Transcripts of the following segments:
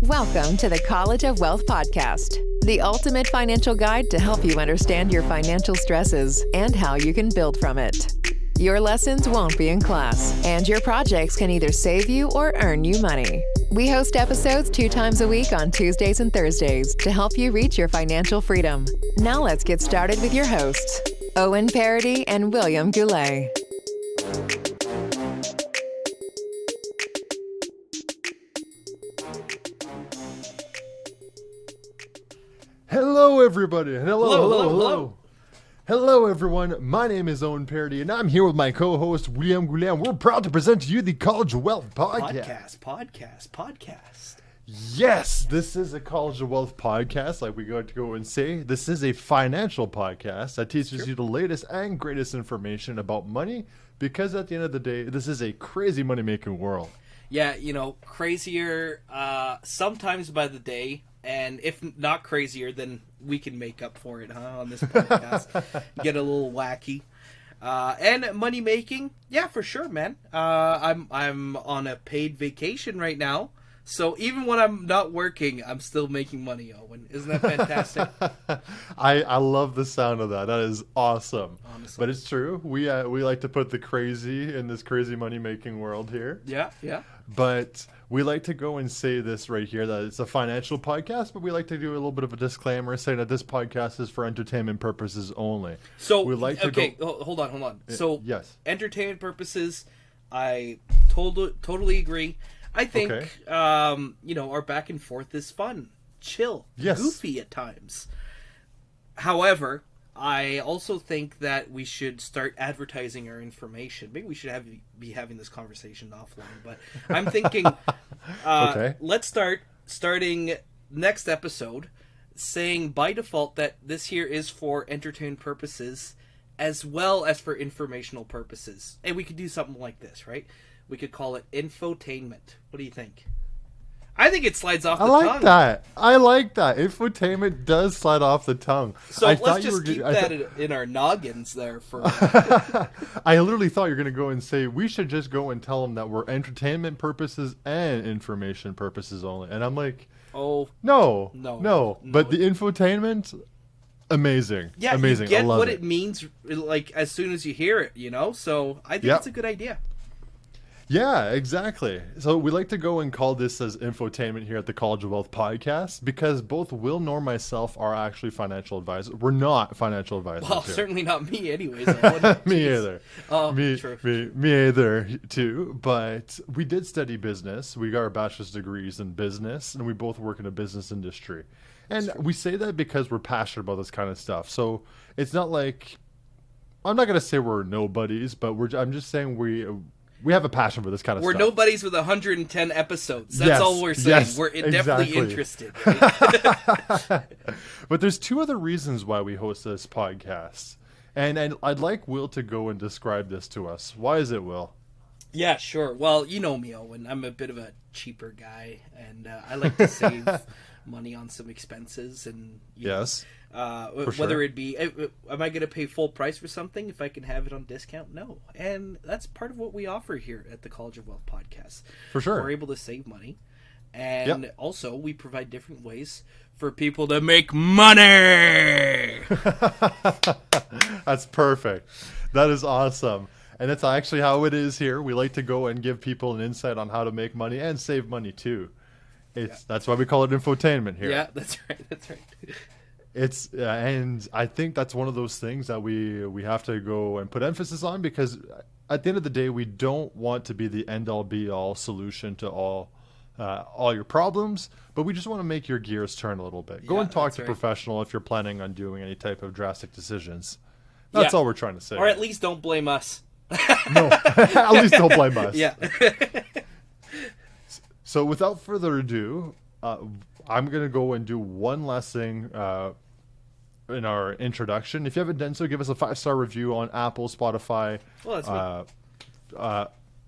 Welcome to the College of Wealth podcast, the ultimate financial guide to help you understand your financial stresses and how you can build from it. Your lessons won't be in class, and your projects can either save you or earn you money. We host episodes 2 times a week on Tuesdays and Thursdays to help you reach your financial freedom. Now let's get started with your hosts, Owen, Paradis, and William Goulet. Hello, everybody. Hello, everyone. My name is Owen Paradis, and I'm here with my co-host, William Goulet, and we're proud to present to you the College of Wealth podcast. Podcast. Yes, this is a College of Wealth podcast, like we got to go and say. This is a financial podcast that teaches you the latest and greatest information about money, because at the end of the day, this is a crazy money-making world. Yeah, crazier sometimes by the day. And if not crazier, then we can make up for it, on this podcast. Get a little wacky. And money making, yeah, for sure, man. I'm on a paid vacation right now, so even when I'm not working, I'm still making money, Owen. Isn't that fantastic? I love the sound of that. That is awesome. Honestly. But it's true. We like to put the crazy in this crazy money making world here. Yeah. But we like to go and say this right here, that it's a financial podcast, but we like to do a little bit of a disclaimer saying that this podcast is for entertainment purposes only. So, we like to hold on. So, yes. Entertainment purposes, I totally agree. I think, our back and forth is fun, chill, goofy at times. However, I also think that we should start advertising our information. Maybe we should be having this conversation offline. But I'm thinking, let's starting next episode saying by default that this here is for entertainment purposes as well as for informational purposes. And we could do something like this, right? We could call it infotainment. What do you think? I think it slides off the tongue. I like that. Infotainment does slide off the tongue. So let's just keep that in our noggins there for... I literally thought you were going to go and say, we should just go and tell them that we're entertainment purposes and information purposes only. And I'm like, no. But the infotainment, amazing. Yeah, amazing. You get I love what it means like as soon as you hear it, So I think it's a good idea. Yeah, exactly. So we like to go and call this as infotainment here at the College of Wealth podcast because both Will nor myself are actually financial advisors. We're not financial advisors. Well, certainly not me anyways. Me either. Oh, true. Me either too. But we did study business. We got our bachelor's degrees in business, and we both work in a business industry. And we say that because we're passionate about this kind of stuff. So it's not like, I'm not going to say we're nobodies, but I'm just saying we have a passion for this kind of stuff. We're nobodies with 110 episodes. That's all we're saying. Yes, we're definitely interested. Right? But there's 2 other reasons why we host this podcast. And I'd like Will to go and describe this to us. Why is it, Will? Yeah, sure. Well, you know me, Owen. I'm a bit of a cheaper guy, and I like to save money on some expenses. And whether it be, am I going to pay full price for something if I can have it on discount? No. And that's part of what we offer here at the College of Wealth podcast. For sure. We're able to save money. And also we provide different ways for people to make money. That's perfect. That is awesome. And that's actually how it is here. We like to go and give people an insight on how to make money and save money too. That's why we call it infotainment here. Yeah, that's right. It's and I think that's one of those things that we have to go and put emphasis on, because at the end of the day, we don't want to be the end-all be-all solution to all your problems, but we just want to make your gears turn a little bit. Go and talk to a professional if you're planning on doing any type of drastic decisions. That's all we're trying to say. Or at least don't blame us. No, at least don't blame us. Yeah. So without further ado, I'm going to go and do one last thing in our introduction. If you haven't done so, give us a 5-star review on Apple, Spotify,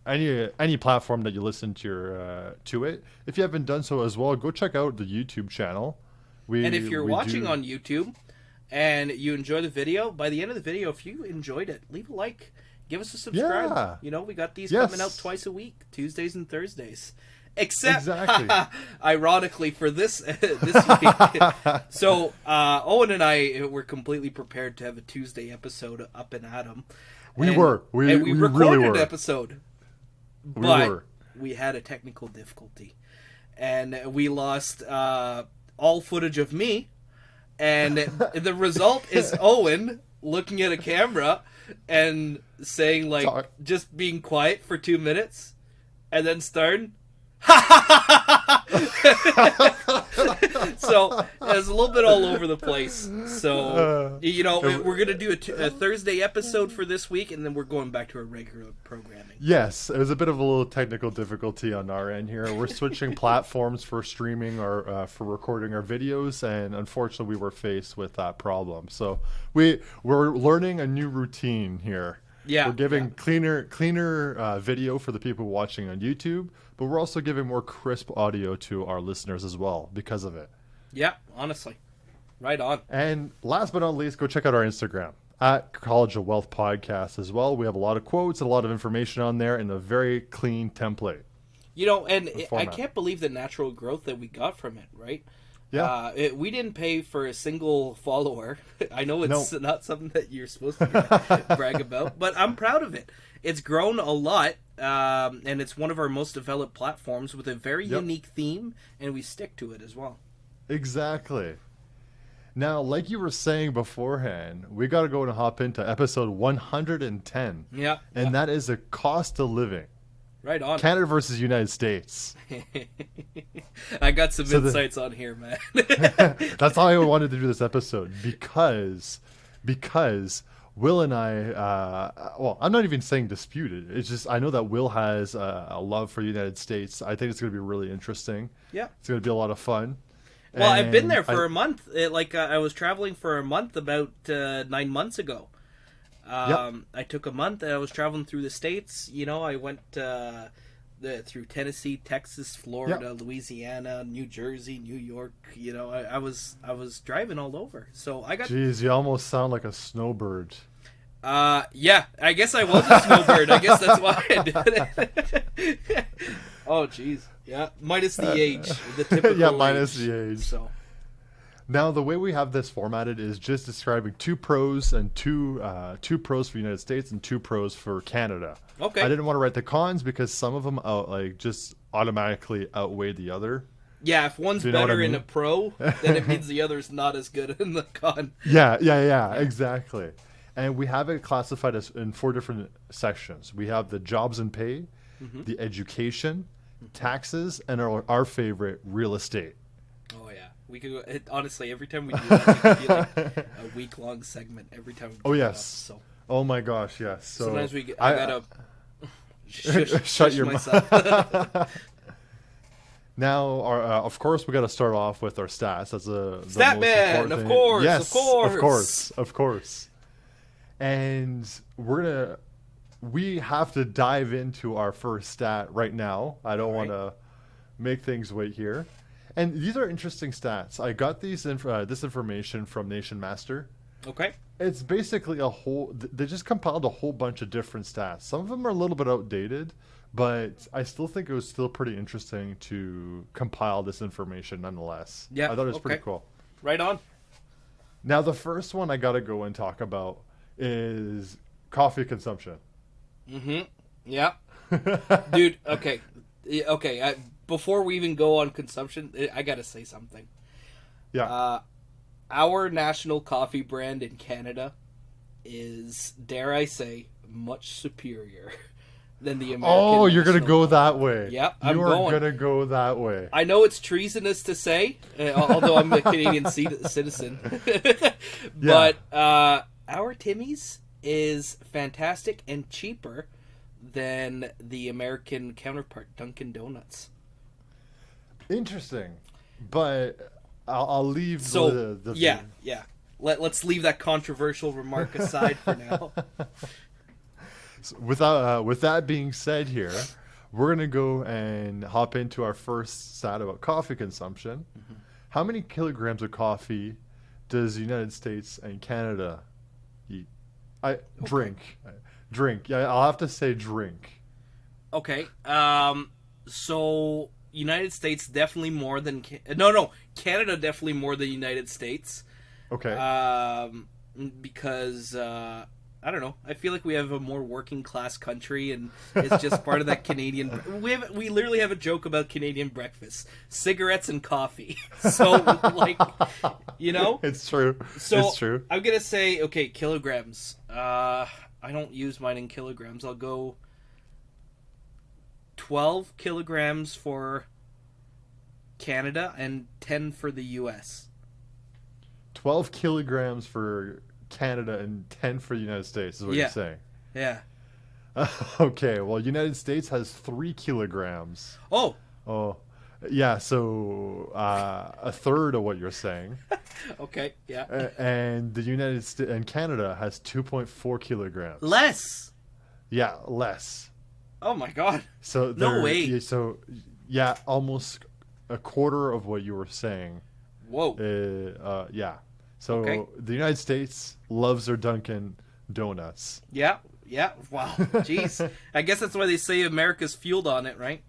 any platform that you listen to it. If you haven't done so as well, go check out the YouTube channel. And if you're watching on YouTube and you enjoy the video, by the end of the video, if you enjoyed it, leave a like. Give us a subscribe. We got these coming out twice a week, Tuesdays and Thursdays. Except, exactly. ironically, for this week. So, Owen and I were completely prepared to have a Tuesday episode up and at 'em. We recorded really were. an episode. But we had a technical difficulty. And we lost all footage of me. And the result is Owen looking at a camera and saying, like, just being quiet for 2 minutes. And then starting... So it was a little bit all over the place. So we're gonna do a Thursday episode for this week, and then we're going back to our regular programming. Yes, it was a bit of a little technical difficulty on our end here. We're switching platforms for streaming or for recording our videos, and unfortunately we were faced with that problem. So we're learning a new routine here. Yeah, we're giving cleaner video for the people watching on YouTube, but we're also giving more crisp audio to our listeners as well because of it. Yeah, honestly. Right on. And last but not least, go check out our Instagram at College of Wealth Podcast as well. We have a lot of quotes and a lot of information on there in a very clean template. And I can't believe the natural growth that we got from it, right? Yeah. We didn't pay for a single follower. I know it's not something that you're supposed to brag about, but I'm proud of it. It's grown a lot, and it's one of our most developed platforms with a very unique theme, and we stick to it as well. Exactly. Now, like you were saying beforehand, we got to go and hop into episode 110. Yeah. And that is the cost of living. Right on. Canada versus United States. I got some insights on here, man. That's how I wanted to do this episode because Will and I, I'm not even saying disputed. It's just I know that Will has a love for the United States. I think it's going to be really interesting. Yeah. It's going to be a lot of fun. Well, I've been there for a month. I was traveling for a month about 9 months ago. I took a month and I was traveling through the States. I went through Tennessee, Texas, Florida, Louisiana, New Jersey, New York. I was driving all over. So I got. Jeez, you almost sound like a snowbird. Yeah, I guess I was a snowbird. I guess that's why I did it. Oh, jeez. Yeah, minus the age, the typical minus age. the age. So. Now, the way we have this formatted is just describing two pros and two pros for the United States and two pros for Canada. Okay. I didn't want to write the cons because some of them just automatically outweigh the other. Yeah, if one's better in a pro, then it means the other's not as good in the con. Yeah, exactly. And we have it classified as in 4 different sections. We have the jobs and pay, the education, taxes, and our favorite, real estate. Oh yeah, we could go. Honestly, every time we do that, it could be like a week-long segment. Every time. We yes. Up, so. Oh my gosh, yes. So sometimes I gotta shut your myself. Now, of course, we got to start off with our stats. That's the stat most man, important of thing. course, Yes, of course. And we have to dive into our first stat right now. I don't want to make things wait here. And these are interesting stats. I got this information from Nation Master. Okay. It's basically they just compiled a whole bunch of different stats. Some of them are a little bit outdated, but I still think it was still pretty interesting to compile this information nonetheless. Yeah. I thought it was pretty cool. Right on. Now, the first one I got to go and talk about is coffee consumption. Mm-hmm. Yeah. Dude, okay. Before we even go on consumption, I got to say something. Yeah. Our national coffee brand in Canada is, dare I say, much superior than the American. Oh, you're going to go that way. Yep, I'm going to go that way. I know it's treasonous to say, although I'm a Canadian citizen. But our Timmy's is fantastic and cheaper than the American counterpart, Dunkin' Donuts. Interesting. But I'll leave the yeah. Let's leave that controversial remark aside for now. So with that being said here, we're going to go and hop into our first stat about coffee consumption. Mm-hmm. How many kilograms of coffee does the United States and Canada eat? Drink. Yeah, I'll have to say drink. Okay. So United States definitely more than no, Canada definitely more than United States. Okay. Because I don't know. I feel like we have a more working class country, and it's just part of that Canadian. We literally have a joke about Canadian breakfast: cigarettes and coffee. So like, you know, it's true. So it's true. I'm gonna say okay, kilograms. I don't use mine in kilograms. I'll go 12 kilograms for Canada and 10 for the U.S. 12 kilograms for Canada and 10 for the United States is what you're saying. Yeah. Okay, well, United States has 3 kilograms. Oh. Yeah, so a third of what you're saying. Okay, yeah. And the United States and Canada has 2.4 kilograms. Less. Yeah, less. Oh my God. So no way. So yeah, almost a quarter of what you were saying. Whoa. Yeah. So the United States loves their Dunkin' Donuts. Yeah. Yeah. Wow. Jeez. I guess that's why they say America's fueled on it, right?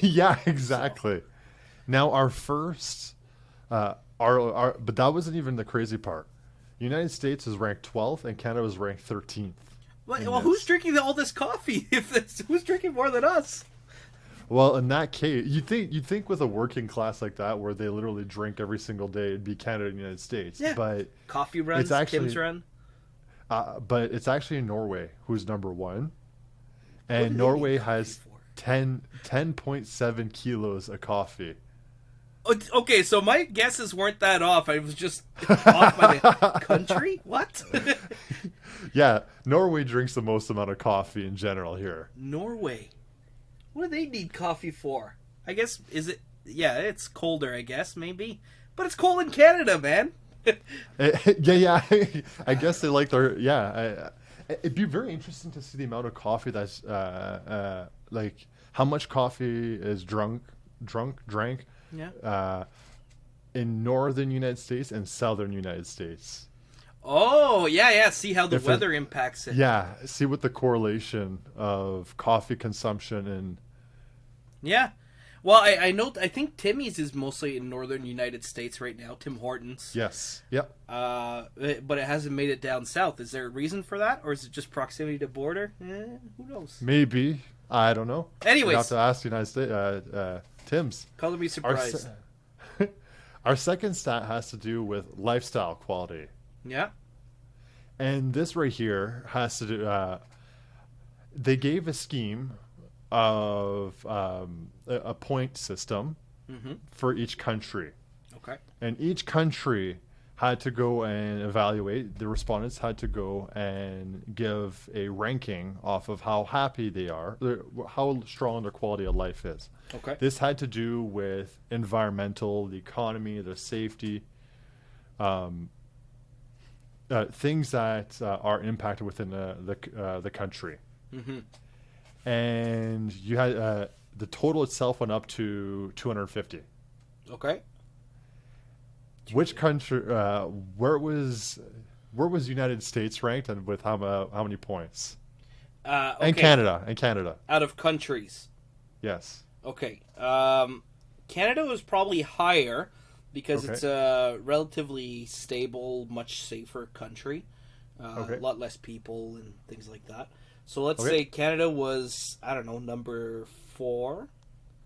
Yeah, exactly. So. Now our first, but that wasn't even the crazy part. United States is ranked 12th and Canada was ranked 13th. Well, who's drinking all this coffee? Who's drinking more than us? Well, in that case, you'd think with a working class like that, where they literally drink every single day, it'd be Canada and the United States. Yeah. But coffee runs, Tim's run. But it's actually Norway who's number one, and Norway has 10.7 kilos of coffee. Okay, so my guesses weren't that off. I was just off by the country. What? Yeah, Norway drinks the most amount of coffee in general here. Norway. What do they need coffee for? I guess, is it... Yeah, it's colder, I guess, maybe. But it's cold in Canada, man. Yeah. I guess they like their... Yeah. It'd be very interesting to see the amount of coffee that's... like, how much coffee is drank yeah. In northern United States and southern United States. Oh, yeah. See how the weather impacts it. Yeah. See what the correlation of coffee consumption and... Yeah. Well, I know. I think Timmy's is mostly in northern United States right now. Tim Hortons. Yes. Yep. But it hasn't made it down south. Is there a reason for that, or is it just proximity to border? Who knows? Maybe. I don't know. Anyways, you have to ask United States. Tim's. Color me surprised. Our second stat has to do with lifestyle quality. Yeah. And this right here has to do. They gave a scheme of a point system for each country. Okay. And each country had to go and evaluate. The respondents had to go and give a ranking off of how happy they are, how strong their quality of life is. Okay. This had to do with environmental, the economy, the safety, things that are impacted within the country. Mm-hmm. And you had the total itself went up to 250. Okay. Which country? Where was United States ranked, and with how many points? Okay. And Canada. Out of countries. Yes. Okay. Canada was probably higher because it's a relatively stable, much safer country. A lot less people and things like that. So let's say Canada was, I don't know, number 4.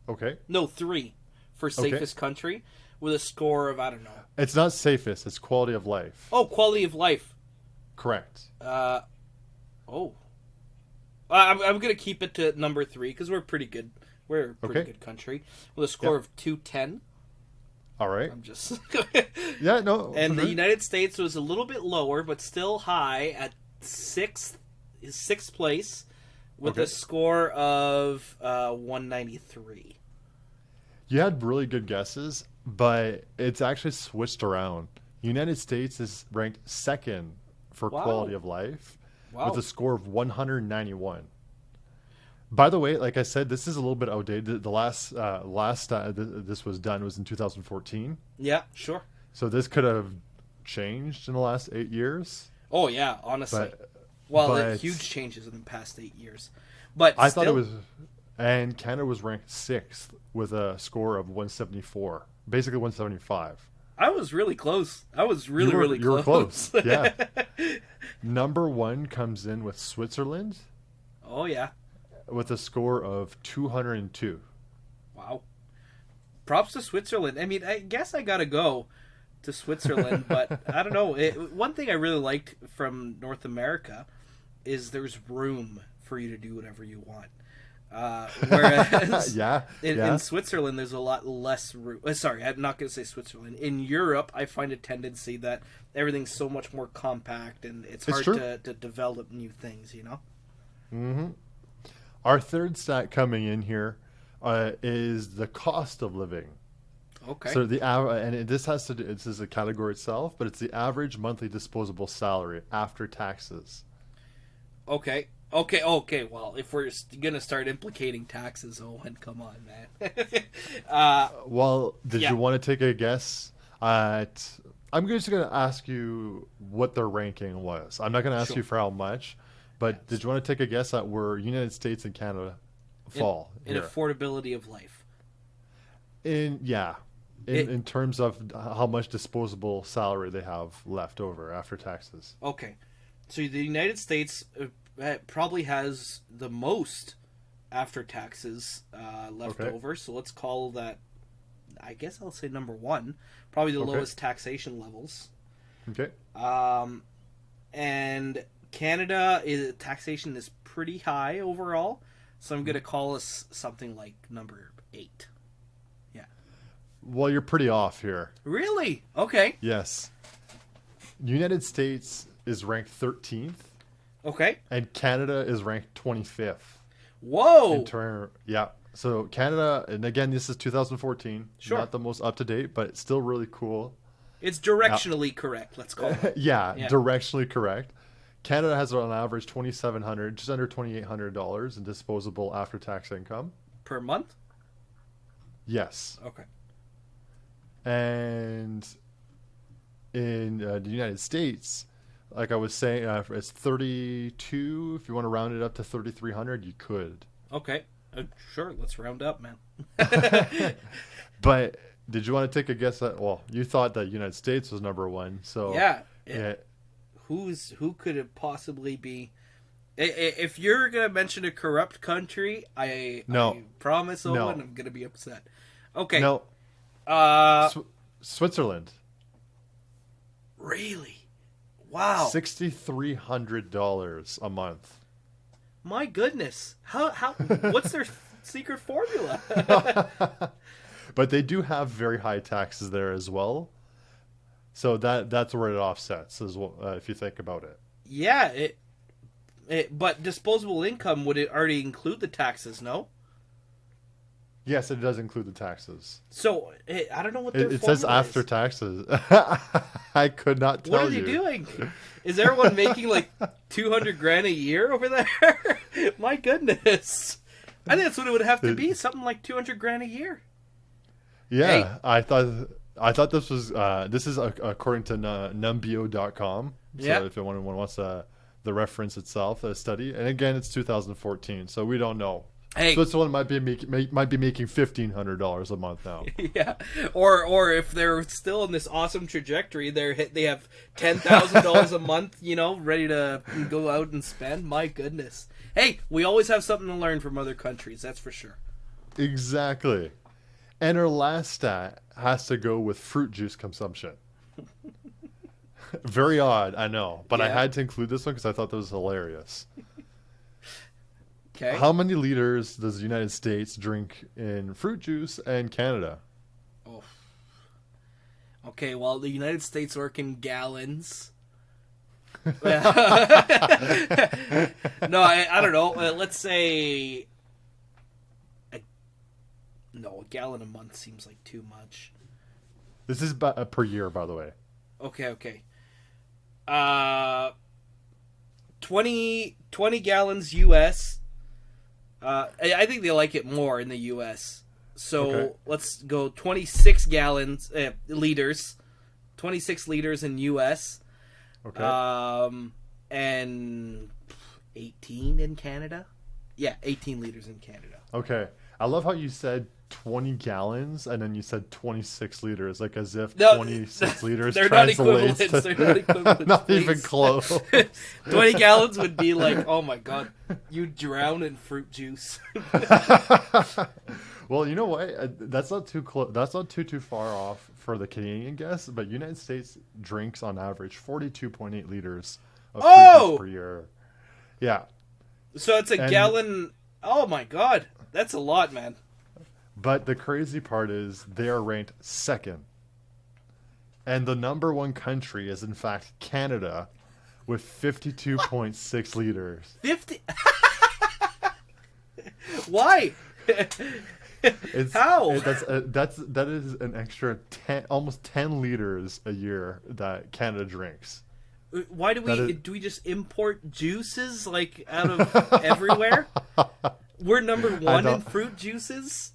Okay. No, 3 for safest country with a score of, I don't know. It's not safest, it's quality of life. Oh, quality of life. Correct. I'm going to keep it to number 3 because we're pretty good. We're a pretty good country with a score of 210. All right. I'm just... Yeah, no. And the United States was a little bit lower, but still high at 6th place with a score of 193. You had really good guesses, but it's actually switched around. United States is ranked 2nd for quality of life with a score of 191. By the way, like I said, this is a little bit outdated. The last this was done was in 2014. Yeah, sure. So this could have changed in the last 8 years. Oh yeah, honestly. But huge changes in the past 8 years. But I thought it was And Canada was ranked 6th with a score of 174, basically 175. I was really close. I was really close. You were close, yeah. Number 1 comes in with Switzerland. Oh, yeah. With a score of 202. Wow. Props to Switzerland. I mean, I guess I gotta go to Switzerland, but I don't know. One thing I really liked from North America is there's room for you to do whatever you want. Whereas in Switzerland, there's a lot less room. Sorry, I'm not going to say Switzerland. In Europe, I find a tendency that everything's so much more compact and it's hard to develop new things, you know? Mm-hmm. Our third stat coming in here is the cost of living. Okay. So this is a category itself, but it's the average monthly disposable salary after taxes. Okay. Well, if we're gonna start implicating taxes, Owen, come on, man. Did you want to take a guess at? I'm just gonna ask you what their ranking was. I'm not gonna ask you for how much, but did you want to take a guess at where United States and Canada fall in affordability of life? In terms of how much disposable salary they have left over after taxes. Okay, so the United States probably has the most after taxes left over. So let's call that, I guess I'll say number 1. Probably the lowest taxation levels. Okay. And Canada, taxation is pretty high overall. So I'm going to call us something like number 8. Yeah. Well, you're pretty off here. Really? Okay. Yes. United States is ranked 13th. Okay. And Canada is ranked 25th. Whoa. So Canada, and again, this is 2014. Sure. Not the most up to date, but it's still really cool. It's directionally correct, let's call it. Yeah, directionally correct. Canada has on average $2,700, just under $2,800 in disposable after-tax income. Per month? Yes. Okay. And in the United States, like I was saying, it's 32. If you want to round it up to 3,300, you could. Okay. Sure, let's round up, man. But did you want to take a guess at? Well, you thought that United States was number 1, so yeah. Who could it possibly be? If you're gonna mention a corrupt country, I promise, Owen, I'm gonna be upset. Okay. No. Switzerland. Really? Wow. $6,300 a month. My goodness. How what's their secret formula? But they do have very high taxes there as well. So that's where it offsets as well, if you think about it. Yeah, but disposable income, would it already include the taxes, no? Yes, it does include the taxes. So, I don't know what their It says after is. Taxes. I could not tell you. What are they doing? Is everyone making like $200,000 a year over there? My goodness. I think that's what it would have to be, something like $200,000 a year. Yeah, hey. I thought this was this is according to numbeo.com. So if anyone wants the reference itself, a study, and again it's 2014, so we don't know. Hey, Switzerland might be making $1,500 a month now. Yeah, or if they're still in this awesome trajectory, they have $10,000 a month, ready to go out and spend. My goodness. Hey, we always have something to learn from other countries. That's for sure. Exactly. And our last stat has to go with fruit juice consumption. Very odd, I know, but I had to include this one because I thought that was hilarious. Okay. How many liters does the United States drink in fruit juice and Canada? Oh. Okay, well, the United States work in gallons. No, I don't know. Let's say... No, a gallon a month seems like too much. This is per year, by the way. Okay. 20 gallons U.S., I think they like it more in the U.S. So let's go 26 liters. 26 liters in U.S. Okay. And 18 in Canada. Yeah, 18 liters in Canada. Okay. I love how you said 20 gallons and then you said 26 liters, like as if No, 26 liters they're not translates equivalents. to... They're not equivalents. Not please. even close. 20 gallons would be like, oh my god, you drown in fruit juice. Well, you know what? That's not too close. That's not too far off for the Canadian guess. But United States drinks on average 42.8 liters of fruit juice per year. Yeah. So it's a gallon. Oh my god, that's a lot, man. But the crazy part is they are ranked second, and the number one country is in fact Canada, with 52.6 liters. 50. Why? How? That is an extra 10, almost 10 liters a year that Canada drinks. Why do we just import juices like out of everywhere? We're number one in fruit juices.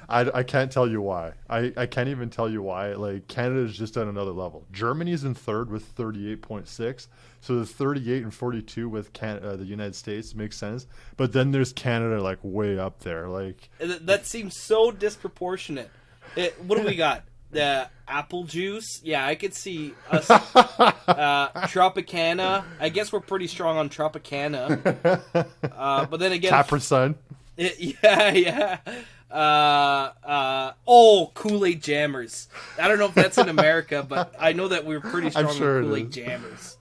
I can't tell you why. I can't even tell you why. Like, Canada's just at another level. Germany's in third with 38.6. So the 38 and 42 with the United States makes sense. But then there's Canada, like, way up there. Like, that seems so disproportionate. What do we got? The apple juice. Yeah, I could see us. Tropicana. I guess we're pretty strong on Tropicana. But then again, Capri Sun. Yeah. Kool-Aid Jammers. I don't know if that's in America, but I know that we're pretty strong on Kool-Aid Jammers.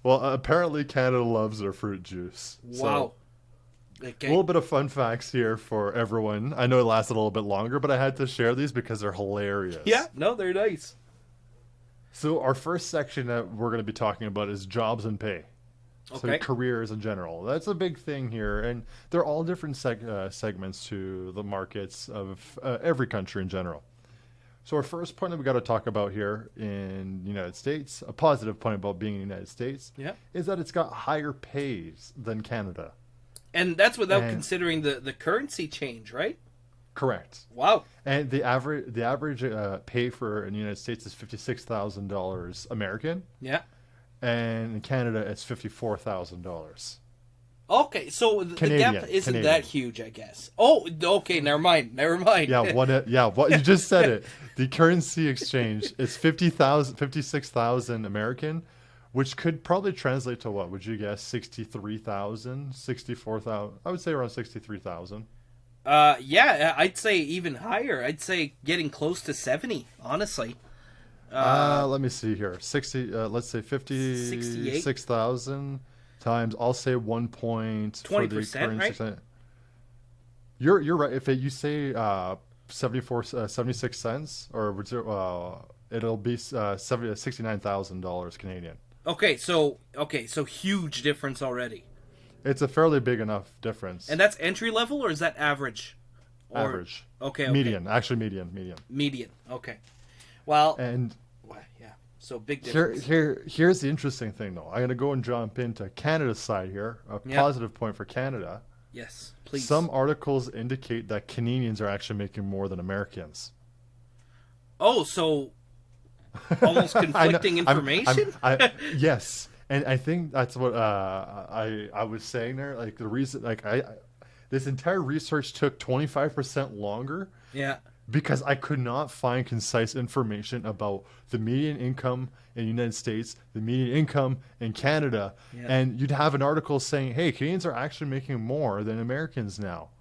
Well, apparently Canada loves their fruit juice. Wow. Okay. A little bit of fun facts here for everyone. I know it lasted a little bit longer, but I had to share these because they're hilarious. Yeah, no, they're nice. So our first section that we're going to be talking about is jobs and pay. So careers in general. That's a big thing here. And they're all different segments to the markets of every country in general. So our first point that we got to talk about here in the United States, a positive point about being in the United States, is that it's got higher pays than Canada. And that's without considering the currency change, right? Correct. Wow. And the average pay for in the United States is $56,000 American. Yeah. And in Canada, it's $54,000. Okay, so the gap isn't that huge, I guess. Oh, okay, never mind. Yeah, what you just said it. The currency exchange is 56,000 American, which could probably translate to what? Would you guess 63,000, 64,000? I would say around 63,000. Yeah, I'd say even higher. I'd say getting close to 70, honestly. Let me see here. 60. Let's say 56,000 times. I'll say 20%, right? You're right. If you say 76 cents, or it'll be $69,000 Canadian. Okay, so huge difference already. It's a fairly big enough difference. And that's entry level, or is that average? Average. Okay. Median. Actually, median. Median. Okay. Well. And yeah. So big difference. Here's the interesting thing, though. I'm going to go and jump into Canada's side here. A positive point for Canada. Yes, please. Some articles indicate that Canadians are actually making more than Americans. Oh, so almost conflicting information? Yes. And I think that's what I was saying there. Like, the reason, like, this entire research took 25% longer. Yeah. Because I could not find concise information about the median income in the United States, the median income in Canada. Yeah. And you'd have an article saying, hey, Canadians are actually making more than Americans now.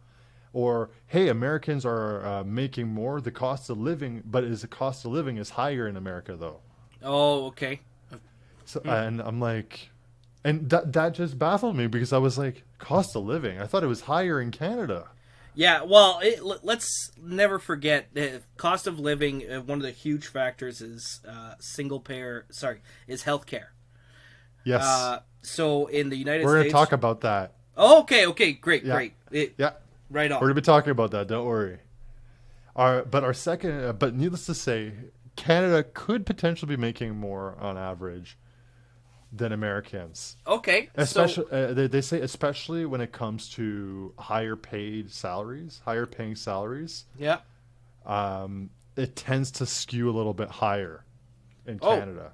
Or, hey, Americans are making more, the cost of living, but the cost of living is higher in America, though. Oh, okay. So, and I'm like, and that just baffled me because I was like, cost of living? I thought it was higher in Canada. Yeah, well, let's never forget the cost of living. One of the huge factors is is healthcare. Yes. So in the United States, we're going to talk about that. Oh, okay, great. Yeah. Right on. We're going to be talking about that. Don't worry. But needless to say, Canada could potentially be making more on average than Americans. Okay. Especially, they say especially when it comes to higher paying salaries. Yeah. It tends to skew a little bit higher in Canada.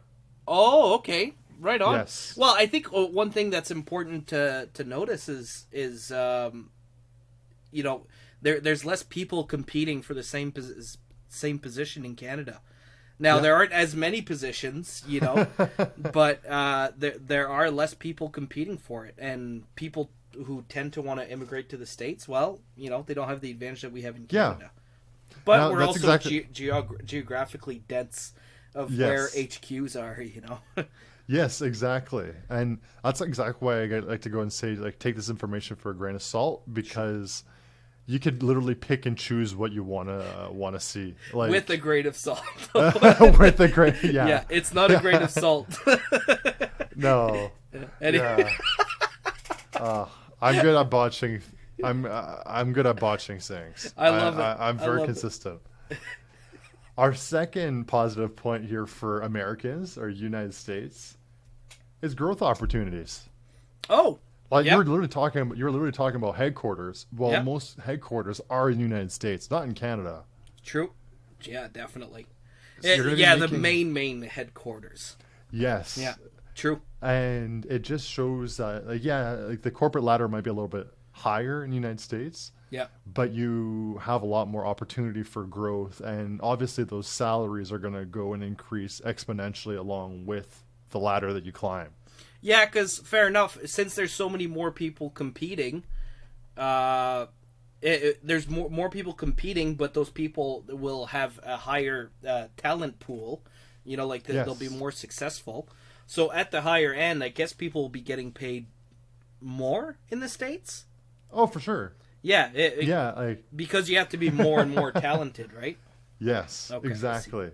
Oh, okay. Right on. Yes. Well, I think one thing that's important to notice is there's less people competing for the same position in Canada. Now there aren't as many positions, but there are less people competing for it, and people who tend to want to immigrate to the States, well, they don't have the advantage that we have in Canada. But now, we're also geographically dense of where HQs are, Yes, exactly. And that's exactly why I like to go and say, take this information for a grain of salt, because you could literally pick and choose what you want to see. With a grain of salt. With a grain, yeah. Yeah, it's not a grain of salt. No. Anyway. Yeah. I'm good at botching. I'm good at botching things. I love it. I'm very consistent. Our second positive point here for Americans or United States is growth opportunities. Oh, you're literally talking about headquarters. Well, most headquarters are in the United States, not in Canada. True. Yeah, definitely. So the main headquarters. Yes. Yeah. True. And it just shows that, the corporate ladder might be a little bit higher in the United States. Yeah. But you have a lot more opportunity for growth, and obviously those salaries are going to go and increase exponentially along with the ladder that you climb. Yeah, because fair enough, since there's so many more people competing, there's more people competing, but those people will have a higher talent pool. They'll be more successful. So at the higher end, I guess people will be getting paid more in the States. Oh, for sure. Yeah. Because you have to be more and more talented, right? Yes, okay, exactly.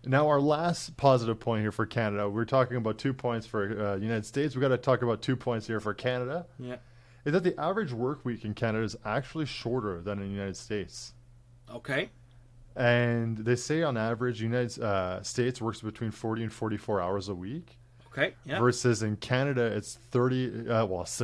Now, our last positive point here for Canada, we're talking about 2 points for United States. We got to talk about 2 points here for Canada. Yeah. Is that the average work week in Canada is actually shorter than in the United States. Okay. And they say on average, United States works between 40 and 44 hours a week. Okay. Yeah. Versus in Canada, it's 30 hours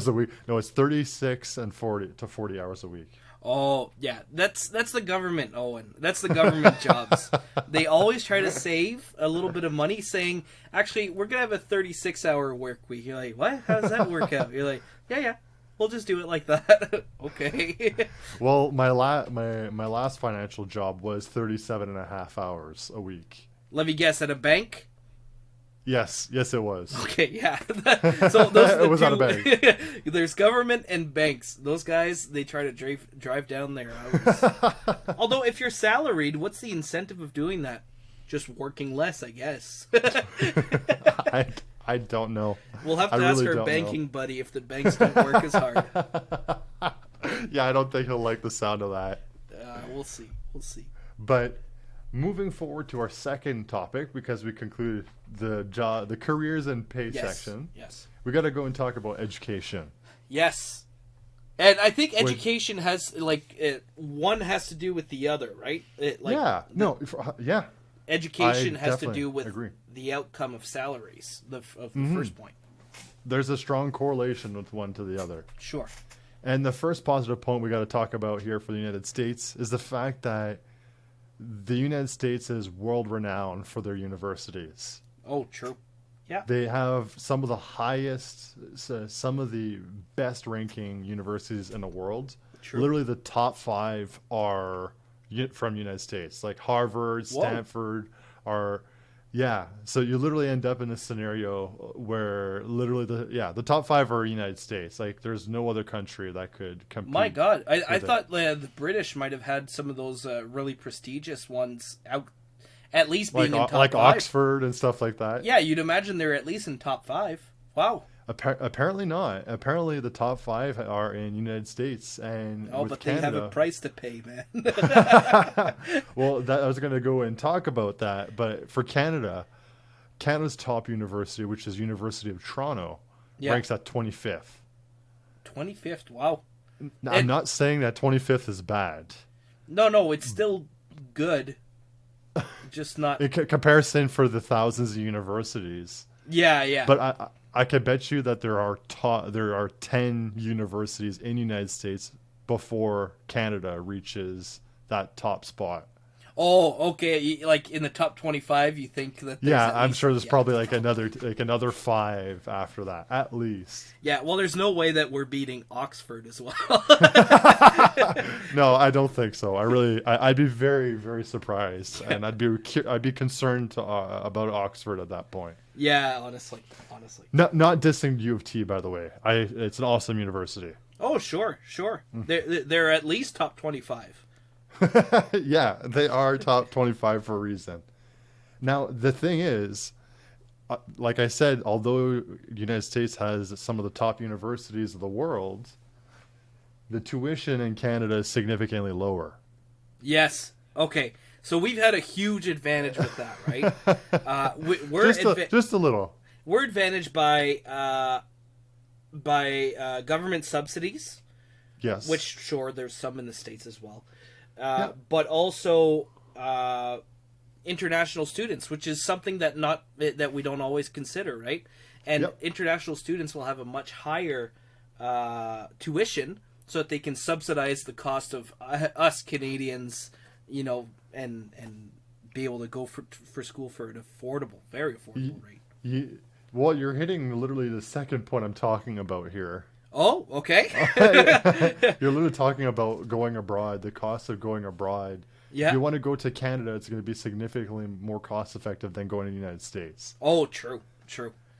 a week. No, it's 36 and 40 hours a week. Oh, yeah. That's the government, Owen. That's the government jobs. They always try to save a little bit of money, saying, actually, we're going to have a 36-hour work week. You're like, what? How does that work out? You're like, yeah. We'll just do it like that. Okay. Well, my last financial job was 37 and a half hours a week. Let me guess, at a bank? Yes, it was. Okay, yeah. So those are the it was two. Not a bank. There's government and banks. Those guys, they try to drive down their hours. Although, if you're salaried, what's the incentive of doing that? Just working less, I guess. I don't know. We'll have to ask our banking buddy if the banks don't work as hard. Yeah, I don't think he'll like the sound of that. We'll see. But moving forward to our second topic, because we concluded the careers and pay section. Yes. We got to go and talk about education. Yes. And I think education has one has to do with the other, right? Education has to do with the outcome of salaries, of the first point. There's a strong correlation with one to the other. Sure. And the first positive point we got to talk about here for the United States is the fact that the United States is world-renowned for their universities. Oh, true. Yeah. They have some of the highest, some of the best-ranking universities in the world. True. Literally the top 5 are from the United States, like Harvard, Stanford are, so you literally end up in a scenario where literally the top 5 are United States. Like there's no other country that could compete. My God, I thought the British might have had some of those really prestigious ones out, at least being in top 5. Like Oxford and stuff like that. Yeah, you'd imagine they're at least in top 5. Wow. Apparently not. Apparently the top 5 are in United States, and but Canada, they have a price to pay, man. Well, I was going to go and talk about that, but for Canada's top university, which is University of Toronto, ranks at 25th. 25th, wow. Now, I'm not saying that 25th is bad. No, it's still good. Just not in comparison for the thousands of universities. Yeah. But I could bet you that there are 10 universities in the United States before Canada reaches that top spot. Oh, okay. Like in the top 25, you think that? Yeah, I'm sure there's probably like another 5 after that, at least. Yeah, well, there's no way that we're beating Oxford as well. No, I don't think so. I'd be very, very surprised, and I'd be concerned about Oxford at that point. Yeah, honestly. Not dissing U of T, by the way. It's an awesome university. Oh, sure. They're at least top 25. Yeah, they are top 25 for a reason. Now, the thing is, like I said, although the United States has some of the top universities of the world, the tuition in Canada is significantly lower. Yes. Okay. So we've had a huge advantage with that, right? We're just a little. We're advantaged by government subsidies. Yes. Which, sure, there's some in the States as well. But also international students, which is something that we don't always consider, right? And international students will have a much higher tuition, so that they can subsidize the cost of us Canadians, and be able to go for school for an very affordable rate. Well, you're hitting literally the second point I'm talking about here. Oh, okay. You're literally talking about going abroad, the cost of going abroad. Yeah. If you want to go to Canada, it's going to be significantly more cost effective than going to the United States. Oh, true.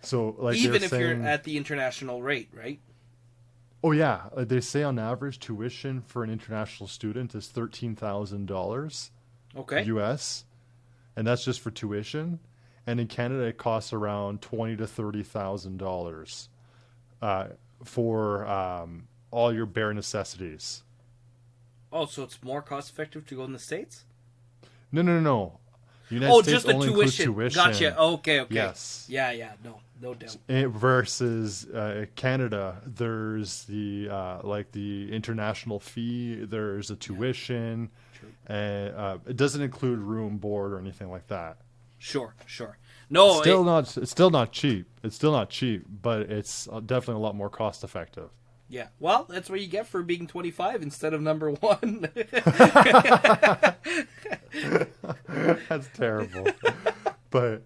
So, like, even if you're at the international rate, right? Oh yeah, they say on average tuition for an international student is $13,000. Okay. US, and that's just for tuition. And in Canada, it costs around $20,000 to $30,000 for all your bare necessities. Oh, so it's more cost effective to go in the States? No. United States just the only tuition. Includes tuition. Gotcha. Okay. Yes. Yeah. No doubt. Versus Canada, there's the the international fee. There's a tuition, and it doesn't include room, board, or anything like that. Sure. No, it's still not cheap. It's still not cheap, but it's definitely a lot more cost effective. Yeah. Well, that's what you get for being 25 instead of number 1. That's terrible. But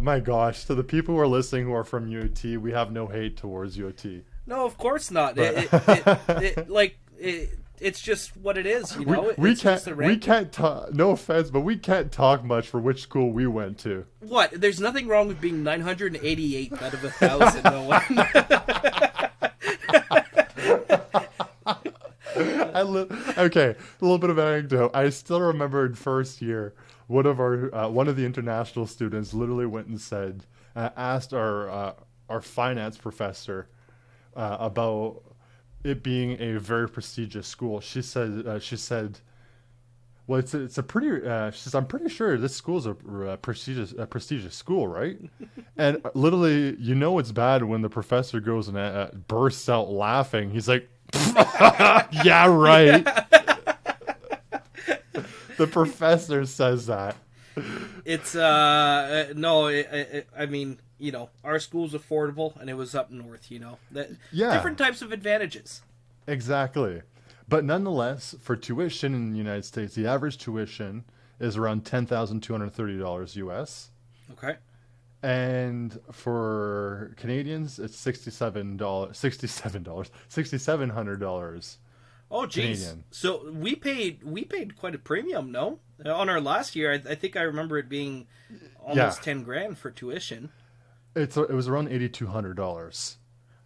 my gosh, to the people who are listening who are from UT, we have no hate towards UT. No, of course not. It's just what it is, We can't talk. No offense, but we can't talk much for which school we went to. What? There's nothing wrong with being 988 out of 1,000. Owen. Okay, a little bit of anecdote. I still remember in first year, one of the international students literally went and said, asked our finance professor about it being a very prestigious school. She said, well, it's a pretty. She says, I'm pretty sure this school is a prestigious school, right? And literally, it's bad when the professor goes and bursts out laughing. He's like, yeah, right. The professor says that. It's no. I mean, our school's affordable, and it was up north. Different types of advantages. Exactly. But nonetheless, for tuition in the United States, the average tuition is around $10,230 US. Okay. And for Canadians, it's $6,700. Oh, geez. So we paid quite a premium, no? On our last year, I think I remember it being almost $10,000 for tuition. It was around $8,200.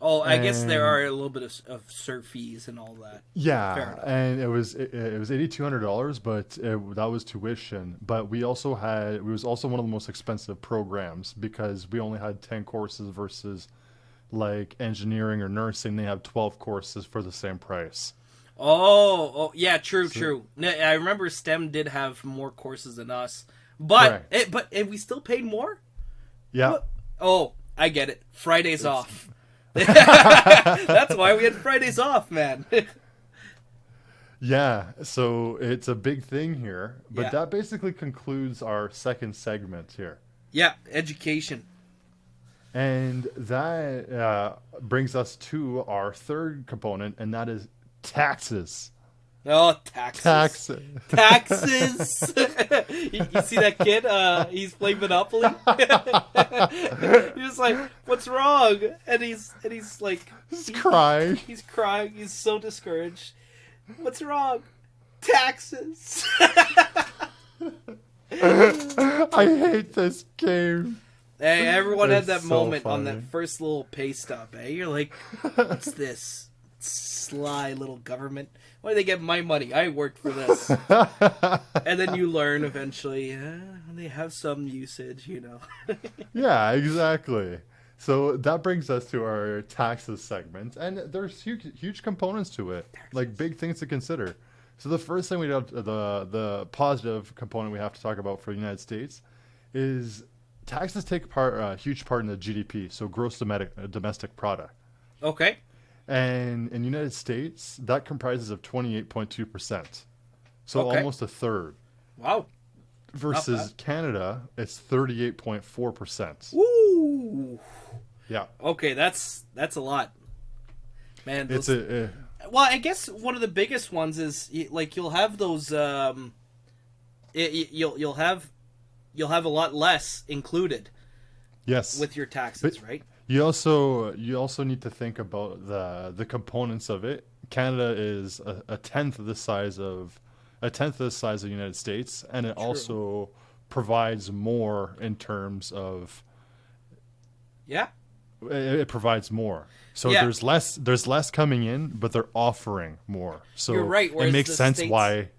Oh, I guess there are a little bit of cert fees and all that. Yeah, and it was $8,200, but that was tuition. But it was also one of the most expensive programs because we only had 10 courses versus like engineering or nursing. They have 12 courses for the same price. Oh, yeah, true. I remember STEM did have more courses than us, but we still paid more. Yeah. What? Oh, I get it. Fridays off. That's why we had Fridays off, man. Yeah, so it's a big thing here, but that basically concludes our second segment here. Yeah, education. And that brings us to our third component, and that is taxes. Oh, taxes. Taxes. You see that kid? He's playing Monopoly. He's like, "What's wrong?" And he's like, He's crying. He's crying. He's so discouraged. What's wrong? Taxes. I hate this game. Hey, everyone had that so moment funny. on that first little pay stub. Eh? You're like, "What's this sly little government? Why do they get my money? I worked for this." And then you learn eventually, they have some usage, you know. Yeah, exactly. So that brings us to our taxes segment, and there's huge components to it, like big things to consider. So the first thing we have, the positive component we have to talk about for the United States is taxes take a huge part in the GDP, so gross domestic product. Okay. And in the United States, that comprises of 28.2%. So Okay. almost a third. Wow. Versus Canada, it's 38.4%. Woo. Yeah. Okay, that's a lot. Man, It's well, I guess one of the biggest ones is like you'll have those you'll have a lot less included yes. with your taxes, right? You also need to think about the components of it. Canada is a tenth of the size of the United States, and it also provides more in terms of it provides more. So there's less coming in, but they're offering more. So you're right. It makes sense why.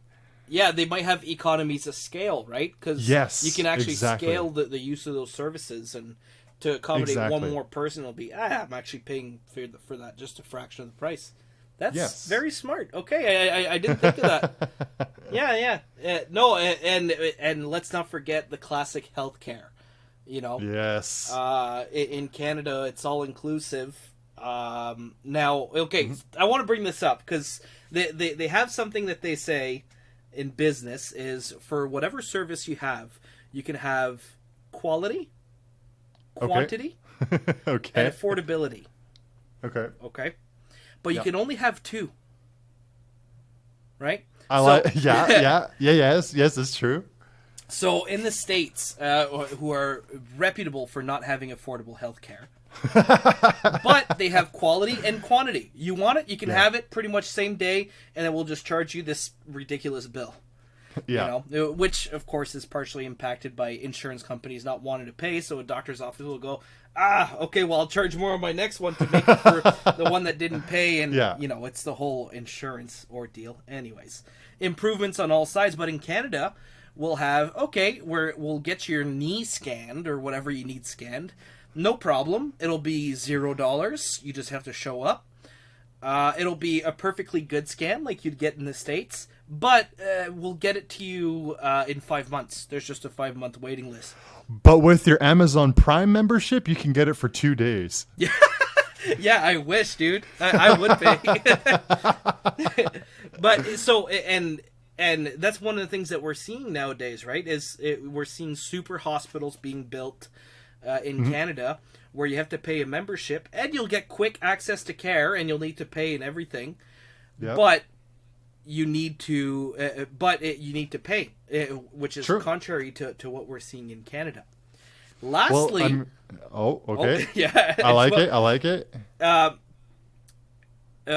Yeah, they might have economies of scale, right? Because you can actually scale the use of those services, and to accommodate one more person, it'll be, I'm actually paying for that just a fraction of the price. That's very smart. Okay, I didn't think of that. Yeah. No, and let's not forget the classic healthcare. You know. Yes. In Canada, it's all inclusive. Now, okay, I want to bring this up because they have something that they say in business is for whatever service you can have quality, quantity, okay, and affordability. Okay. But you can only have two. Right? Yes, it's true. So in the States, who are reputable for not having affordable health care, but they have quality and quantity. You want it, you can have it pretty much same day, and then we'll just charge you this ridiculous bill. Yeah. You know, which of course is partially impacted by insurance companies not wanting to pay. So a doctor's office will go, okay, well I'll charge more on my next one to make up for the one that didn't pay, and you know, it's the whole insurance ordeal. Anyways, improvements on all sides, but in Canada, we'll have we'll get your knee scanned or whatever you need scanned. No problem. It'll be $0. You just have to show up. It'll be a perfectly good scan like you'd get in the States, but we'll get it to you in 5 months. There's just a 5-month waiting list. But with your Amazon Prime membership, you can get it for 2 days. Yeah, yeah. I wish, dude. I would pay. But so and that's one of the things that we're seeing nowadays, right? We're seeing super hospitals being built in Canada, where you have to pay a membership, and you'll get quick access to care, and you'll need to pay and everything. Yep. But you need to, you need to pay, which is contrary to what we're seeing in Canada. Lastly, okay. Yeah, I like it.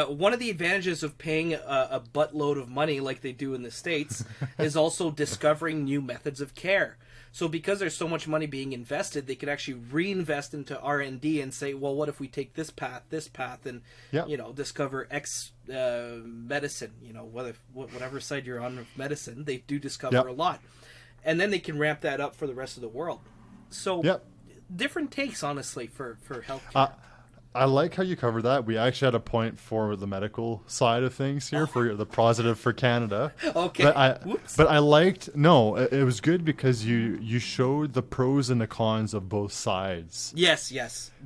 One of the advantages of paying a buttload of money like they do in the States is also discovering new methods of care. So because there's so much money being invested, they could actually reinvest into R&D and say, well, what if we take this path, and you know, discover X medicine. You know, whatever side you're on of medicine, they do discover a lot, and then they can ramp that up for the rest of the world. So different takes, honestly, for healthcare. I like how you covered that. We actually had a point for the medical side of things here, for the positive for Canada. Okay. But I liked, it was good because you showed the pros and the cons of both sides. Yes,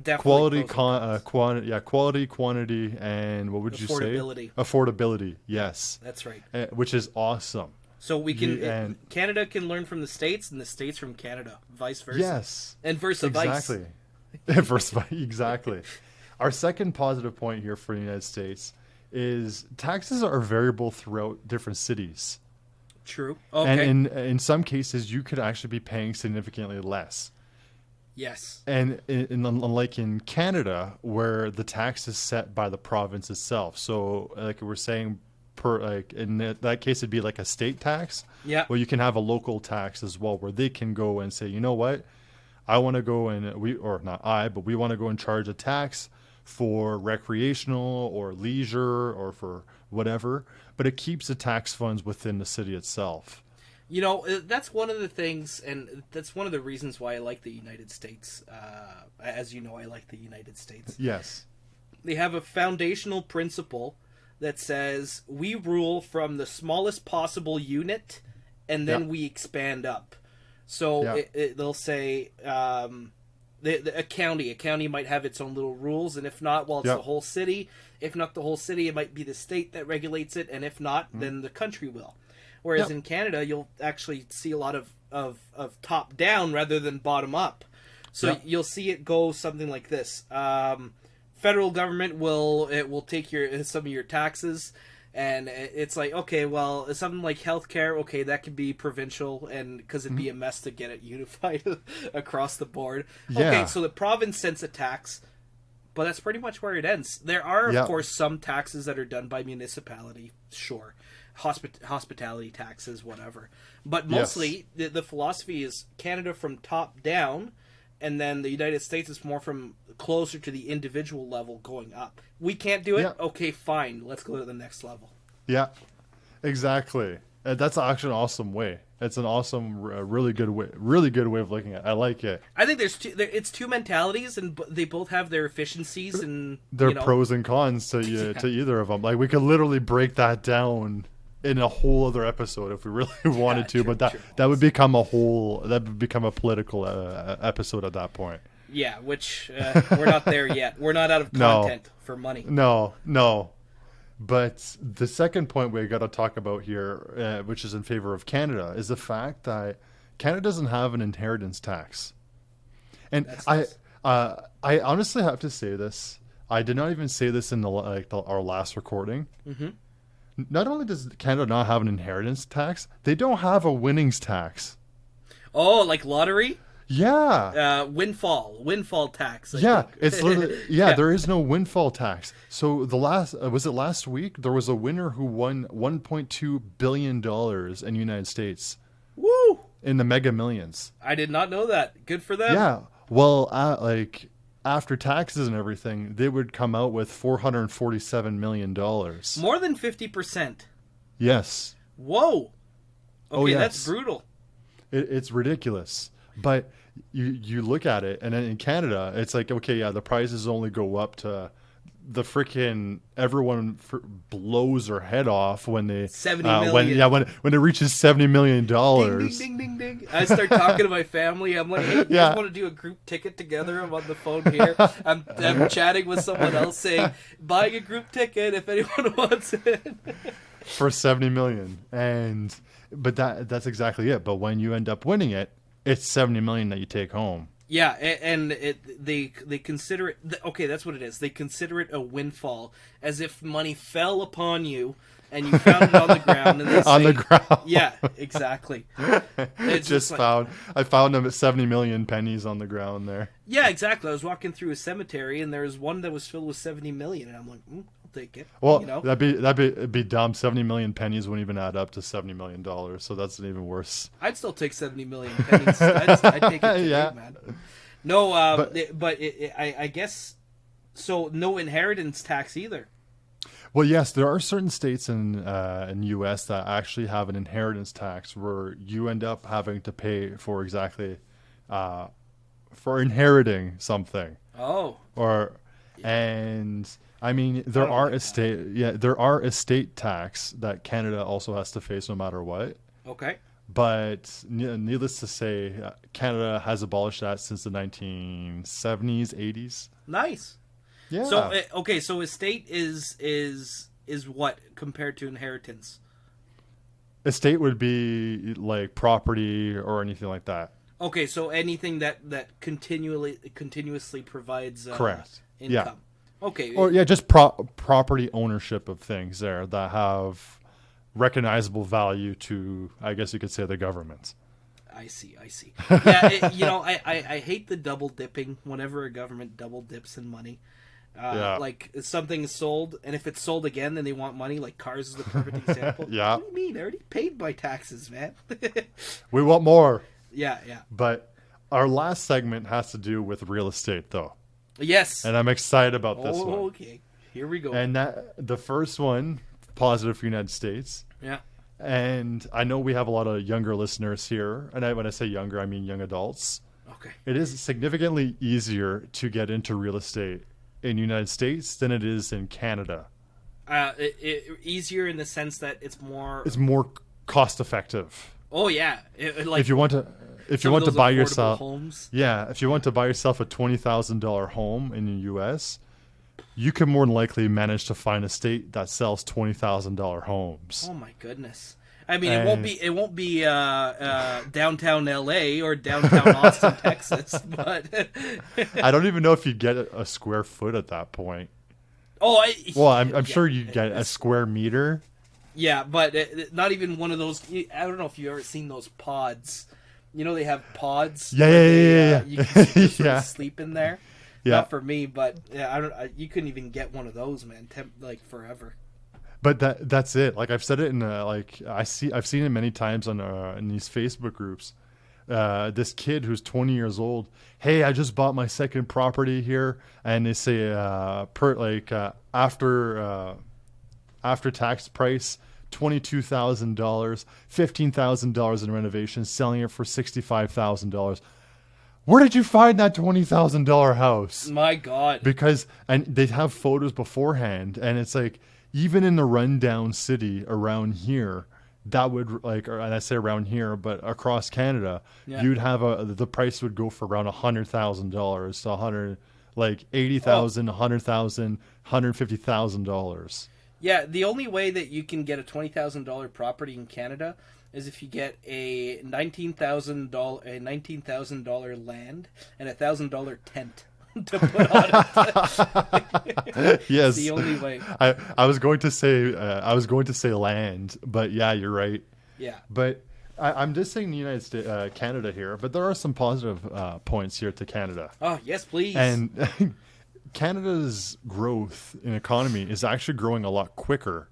definitely. Quality, quantity, and what would you say? Affordability. Yes. That's right. Which is awesome. So we can, Canada can learn from the States, and the States from Canada, vice versa. Yes. And versa exactly. Exactly. Our second positive point here for the United States is taxes are variable throughout different cities. True. Okay. And in some cases, you could actually be paying significantly less. Yes. And unlike in Canada, where the tax is set by the province itself. So like we're saying, in that case, it'd be like a state tax. Yeah. Well, you can have a local tax as well, where they can go and say, you know what, I want to go and we want to go and charge a tax for recreational or leisure or for whatever, but it keeps the tax funds within the city itself. You know, that's one of the things, and that's one of the reasons why I like the United States. As you know, I like the United States. Yes. They have a foundational principle that says we rule from the smallest possible unit, and then we expand up. So they'll say a county might have its own little rules, and if not, well, it's the whole city. If not the whole city, it might be the state that regulates it, and if not, then the country will. Whereas in Canada, you'll actually see a lot of top down rather than bottom up. So you'll see it go something like this. Federal government will take some of your taxes, and it's like, okay, well, something like healthcare, okay, that could be provincial, and because it'd be a mess to get it unified across the board. Yeah. Okay, so the province sends a tax, but that's pretty much where it ends. There are, of course, some taxes that are done by municipality, sure. Hospitality taxes, whatever. But mostly, the philosophy is Canada from top down, and then the United States is more from closer to the individual level going up. We can't do it? Yeah. Okay, fine. Let's go to the next level. Yeah, exactly. That's actually an awesome way. It's an awesome, really good way of looking at it. I like it. I think it's two mentalities, and they both have their efficiencies and their pros and cons to either of them. Like, we could literally break that down in a whole other episode if we really wanted to, but that would become a political episode at that point. Yeah, which we're not there yet. We're not out of content for money. No. But the second point we got to talk about here, which is in favor of Canada, is the fact that Canada doesn't have an inheritance tax. And I honestly have to say this. I did not even say this in our last recording. Mm-hmm. Not only does Canada not have an inheritance tax, they don't have a winnings tax. Oh, like lottery? Yeah. Windfall tax. It's literally, there is no windfall tax. So last week there was a winner who won $1.2 billion in the United States. Woo! In the Mega Millions. I did not know that. Good for them. Yeah. Well, after taxes and everything, they would come out with $447 million. More than 50%. Yes. Whoa. Okay, that's brutal. It's ridiculous. But you look at it, and then in Canada, it's like, okay, the prices only go up to the freaking everyone blows their head off when they 70 million. When it reaches $70 million. Ding, ding, ding, ding, ding. I start talking to my family. I'm like, hey, you guys want to do a group ticket together? I'm on the phone here. I'm chatting with someone else saying, buying a group ticket if anyone wants it. For $70 million. But that's exactly it. But when you end up winning it, it's $70 million that you take home. Yeah, and they consider it... Okay, that's what it is. They consider it a windfall, as if money fell upon you, and you found it on the ground. And they say, on the ground. Yeah, exactly. I found them at 70 million pennies on the ground there. Yeah, exactly. I was walking through a cemetery, and there was one that was filled with 70 million, and I'm like, I'll take it. Well, that'd be dumb. 70 million pennies wouldn't even add up to $70 million, so that's even worse. I'd still take 70 million pennies. I'd take it today, man. No, but I guess so. No inheritance tax either. Well, yes, there are certain states in the U.S. that actually have an inheritance tax where you end up having to pay for for inheriting something. Oh. And I mean, there are estate tax that Canada also has to face no matter what. Okay. But needless to say, Canada has abolished that since the 1970s, 80s. Nice. Yeah. So so estate is what compared to inheritance? Estate would be like property or anything like that. Okay, so anything that continuously provides correct income. Okay. Or just property ownership of things there that have recognizable value to, I guess you could say, the government. I see. Yeah, I hate the double dipping whenever a government double dips in money. Like something is sold, and if it's sold again, then they want money. Like cars is the perfect example. Yeah. What do you mean? I already paid my taxes, man. We want more. Yeah. But our last segment has to do with real estate, though. Yes. And I'm excited about this one. Okay. Here we go. And the first one, positive for the United States. Yeah. And I know we have a lot of younger listeners here. And when I say younger, I mean young adults. Okay. It is significantly easier to get into real estate in the United States than it is in Canada. Easier in the sense that it's more cost effective. Oh yeah, if you want to buy yourself homes. Yeah, if you want to buy yourself a $20,000 home in the US, you can more than likely manage to find a state that sells $20,000 homes. Oh my goodness. I mean, it won't be downtown LA or downtown Austin, Texas, but I don't even know if you get a square foot at that point. I'm sure you get a square meter. Yeah, but not even one of those. I don't know if you've ever seen those pods. You know, they have pods. Yeah. You can sort of sleep in there. Yeah. Not for me, but you couldn't even get one of those, man. Forever. But that's it. Like I've said it in I've seen it many times on in these Facebook groups. This kid who's 20 years old. Hey, I just bought my second property here, and they say after tax price $22,000, $15,000 in renovations, selling it for $65,000. Where did you find that $20,000 house? My God! And they have photos beforehand, and it's like, even in the rundown city around here, that would and I say around here, but across Canada, you'd have the price would go for around $100,000 to $80,000, $100,000, $150,000. Yeah, the only way that you can get a $20,000 property in Canada is if you get a $19,000 land and $1,000 tent to put on it. Yes, the only way. I was going to say land, but yeah, you're right. Yeah, but I'm just saying the United States, Canada here, but there are some positive points here to Canada. Oh yes, please. And Canada's growth in economy is actually growing a lot quicker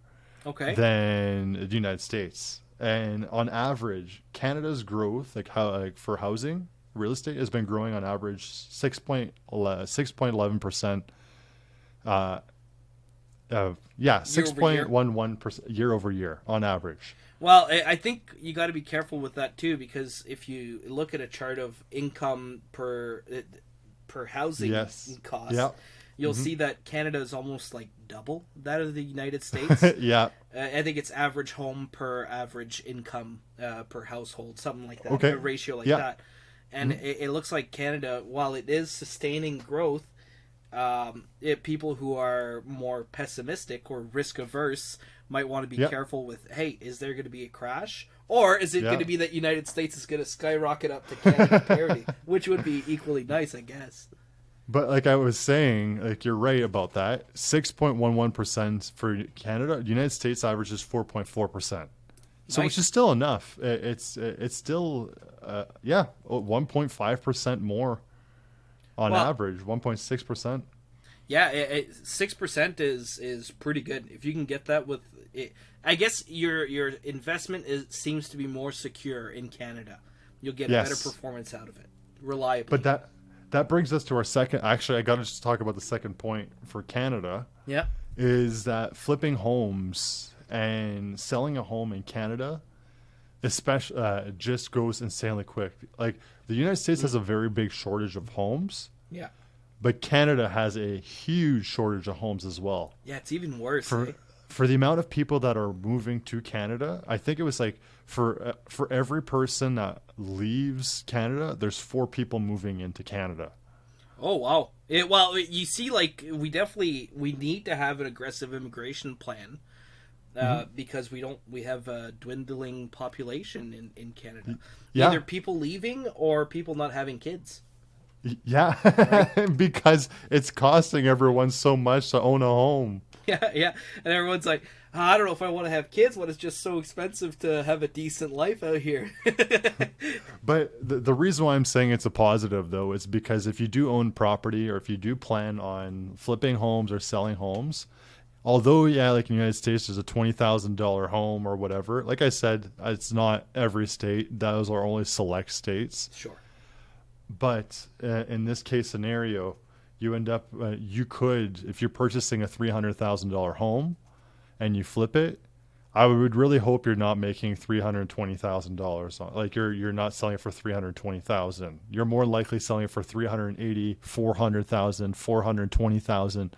than the United States. And on average, Canada's growth, for housing, real estate, has been growing on average 6.11%. 6.11% year over year on average. Well, I think you got to be careful with that too, because if you look at a chart of income per housing cost, you'll see that Canada is almost like double that of the United States. Yeah. I think it's average home per average income per household, something like that. Okay. A ratio like that. And it looks like Canada, while it is sustaining growth, people who are more pessimistic or risk averse might want to be careful with, hey, is there going to be a crash? Or is it going to be that United States is going to skyrocket up to Canada parity, which would be equally nice, I guess. But like I was saying, you're right about that. 6.11% for Canada. The United States average is 4.4%. So which is still enough. It's still 1.5% more on average, 1.6%. Yeah, 6% is pretty good. If you can get that with it, I guess your investment seems to be more secure in Canada. You'll get better performance out of it, reliably. But that brings us to our second. Actually, I got to just talk about the second point for Canada. Yeah, is that flipping homes and selling a home in Canada, especially, just goes insanely quick. Like the United States has a very big shortage of homes. Yeah. But Canada has a huge shortage of homes as well. Yeah, it's even worse. For the amount of people that are moving to Canada, I think it was like for every person that leaves Canada, there's 4 people moving into Canada. Oh wow! Well, you see, like we need to have an aggressive immigration plan because we have a dwindling population in Canada. Yeah. Either people leaving or people not having kids. Yeah, right? Because it's costing everyone so much to own a home. Yeah, yeah. And everyone's like, "Oh, I don't know if I want to have kids when it's just so expensive to have a decent life out here." But the reason why I'm saying it's a positive, though, is because if you do own property or if you do plan on flipping homes or selling homes, although, yeah, like in the United States, there's a $20,000 home or whatever. Like I said, it's not every state. Those are only select states. Sure. But in this case scenario, you end up, you could, if you're purchasing a $300,000 home and you flip it, I would really hope you're not making $320,000. Like you're not selling it for $320,000. You're more likely selling it for $380,000, $400,000, $420,000,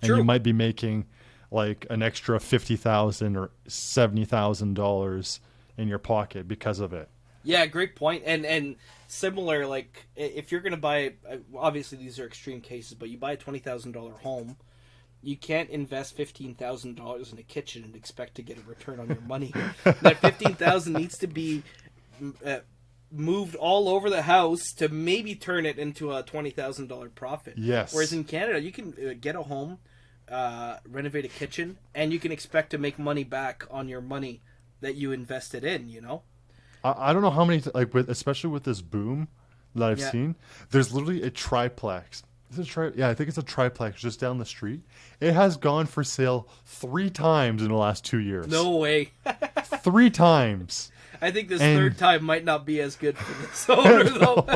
and you might be making like an extra $50,000 or $70,000 in your pocket because of it. Yeah, great point. And similar, like if you're going to buy, obviously these are extreme cases, but you buy a $20,000 home, you can't invest $15,000 in a kitchen and expect to get a return on your money. That $15,000 needs to be moved all over the house to maybe turn it into a $20,000 profit. Yes. Whereas in Canada, you can get a home, renovate a kitchen, and you can expect to make money back on your money that you invested in, you know? I don't know how many, like especially with this boom that I've seen, there's literally a triplex. I think it's a triplex just down the street. It has gone for sale 3 times in the last 2 years. No way. 3 times. I think this third time might not be as good for this owner, though.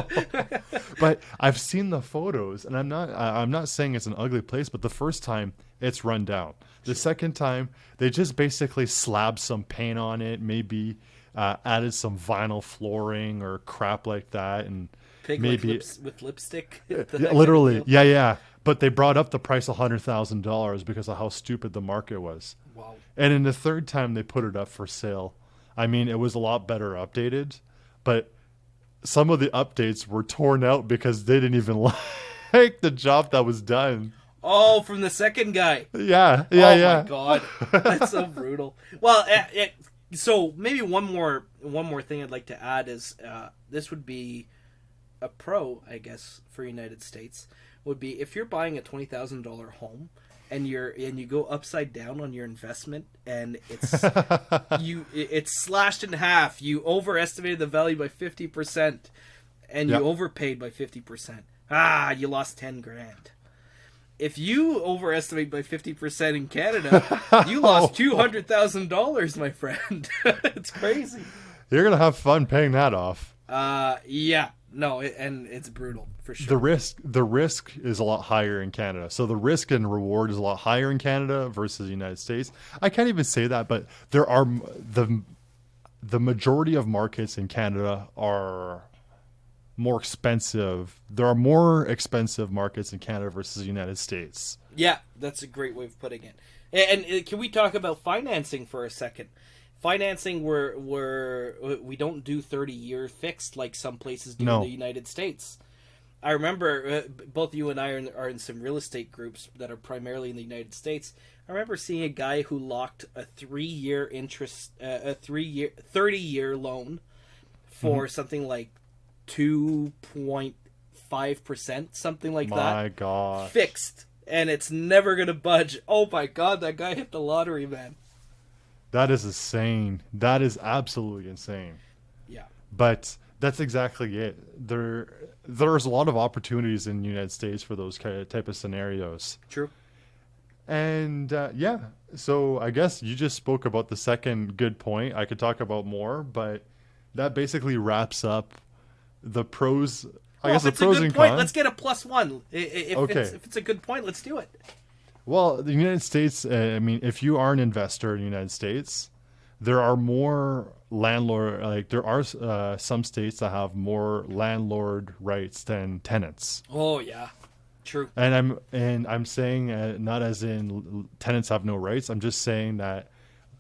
But I've seen the photos, and I'm not saying it's an ugly place, but the first time it's run down. The second time they just basically slabbed some paint on it, maybe added some vinyl flooring or crap like that, and Pig maybe with lipstick. Literally, yeah. But they brought up the price $100,000 because of how stupid the market was. Wow. And in the third time they put it up for sale, I mean, it was a lot better updated, but some of the updates were torn out because they didn't even like the job that was done. Oh, from the second guy. Yeah. Oh my God, that's so brutal. Well, so maybe one more thing I'd like to add is this would be a pro, I guess, for United States would be if you're buying a $20,000 home and you go upside down on your investment and it's slashed in half. You overestimated the value by 50% and you overpaid by 50%. You lost 10 grand. If you overestimate by 50% in Canada, you lost $200,000, my friend. It's crazy. You're gonna have fun paying that off. Yeah. No, and it's brutal for sure. The risk is a lot higher in Canada. So the risk and reward is a lot higher in Canada versus the United States. I can't even say that, but there are the majority of markets in Canada are more expensive. There are more expensive markets in Canada versus the United States. Yeah, that's a great way of putting it. And can we talk about financing for a second? Financing, we don't do 30-year fixed like some places do in the United States. I remember both you and I are in some real estate groups that are primarily in the United States. I remember seeing a guy who locked a 30-year loan for something like 2.5%, something like that. My God. Fixed, and it's never going to budge. Oh my God, that guy hit the lottery, man. That is insane. That is absolutely insane. Yeah. But that's exactly it. There's a lot of opportunities in the United States for those type of scenarios. True. And so I guess you just spoke about the second good point. I could talk about more, but that basically wraps up the pros. I guess the pros and cons. Let's get a +1. If it's a good point, let's do it. Well, the United States, I mean, if you are an investor in the United States, there are more there are some states that have more landlord rights than tenants. Oh, yeah. True. And I'm saying not as in tenants have no rights. I'm just saying that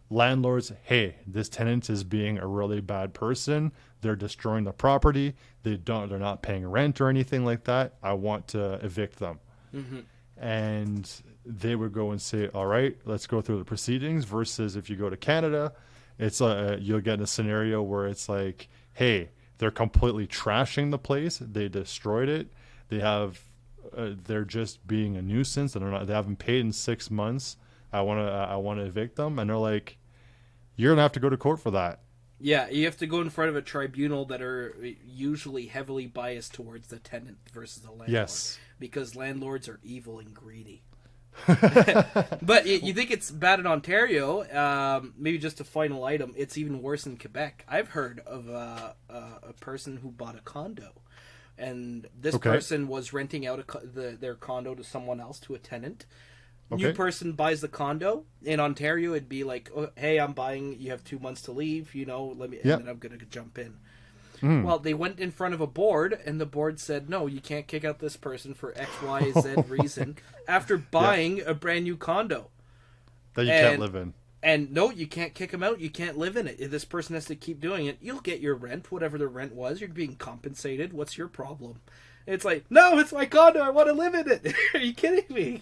landlords, hey, this tenant is being a really bad person. They're destroying the property. They're not paying rent or anything like that. I want to evict them. Mm-hmm. And they would go and say, all right, let's go through the proceedings, versus if you go to Canada, it's you'll get in a scenario where it's like, hey, they're completely trashing the place. They destroyed it. they're just being a nuisance and they haven't paid in 6 months. I want to evict them, and they're like, you're gonna have to go to court for that. Yeah, you have to go in front of a tribunal that are usually heavily biased towards the tenant versus the landlord. Yes, because landlords are evil and greedy. But you think it's bad in Ontario? Maybe just a final item. It's even worse in Quebec. I've heard of a person who bought a condo, and this person was renting out their condo to someone else, to a tenant. New person buys the condo. In Ontario, it'd be like, oh, hey, I'm buying. You have 2 months to leave. Let me, and then I'm gonna jump in. Well, they went in front of a board, and the board said, no, you can't kick out this person for X, Y, Z reason after buying a brand new condo that you can't live in. And no, you can't kick him out. You can't live in it. If this person has to keep doing it, you'll get your rent, whatever the rent was. You're being compensated. What's your problem? It's like, no, it's my condo. I want to live in it. Are you kidding me?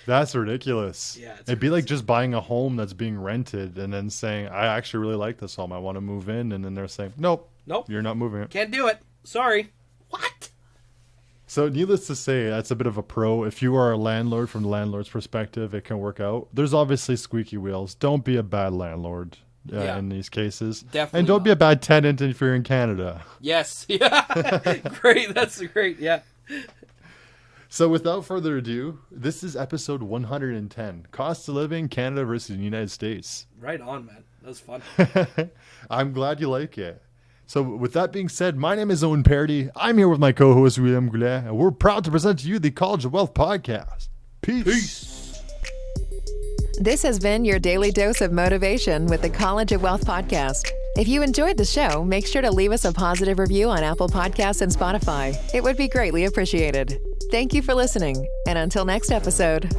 That's ridiculous. Yeah, it'd be like just buying a home that's being rented and then saying, I actually really like this home. I want to move in. And then they're saying, nope, you're not moving it. Can't do it. Sorry. What? So needless to say, that's a bit of a pro. If you are a landlord, from the landlord's perspective, it can work out. There's obviously squeaky wheels. Don't be a bad landlord in these cases. Definitely and don't be a bad tenant if you're in Canada. Yes. Yeah. Great. That's great. Yeah. So without further ado, this is episode 110, Cost of Living, Canada versus the United States. Right on, man. That was fun. I'm glad you like it. So with that being said, my name is Owen Paradis. I'm here with my co-host, William Goulet, and we're proud to present to you the College of Wealth podcast. Peace. This has been your daily dose of motivation with the College of Wealth podcast. If you enjoyed the show, make sure to leave us a positive review on Apple Podcasts and Spotify. It would be greatly appreciated. Thank you for listening, and until next episode.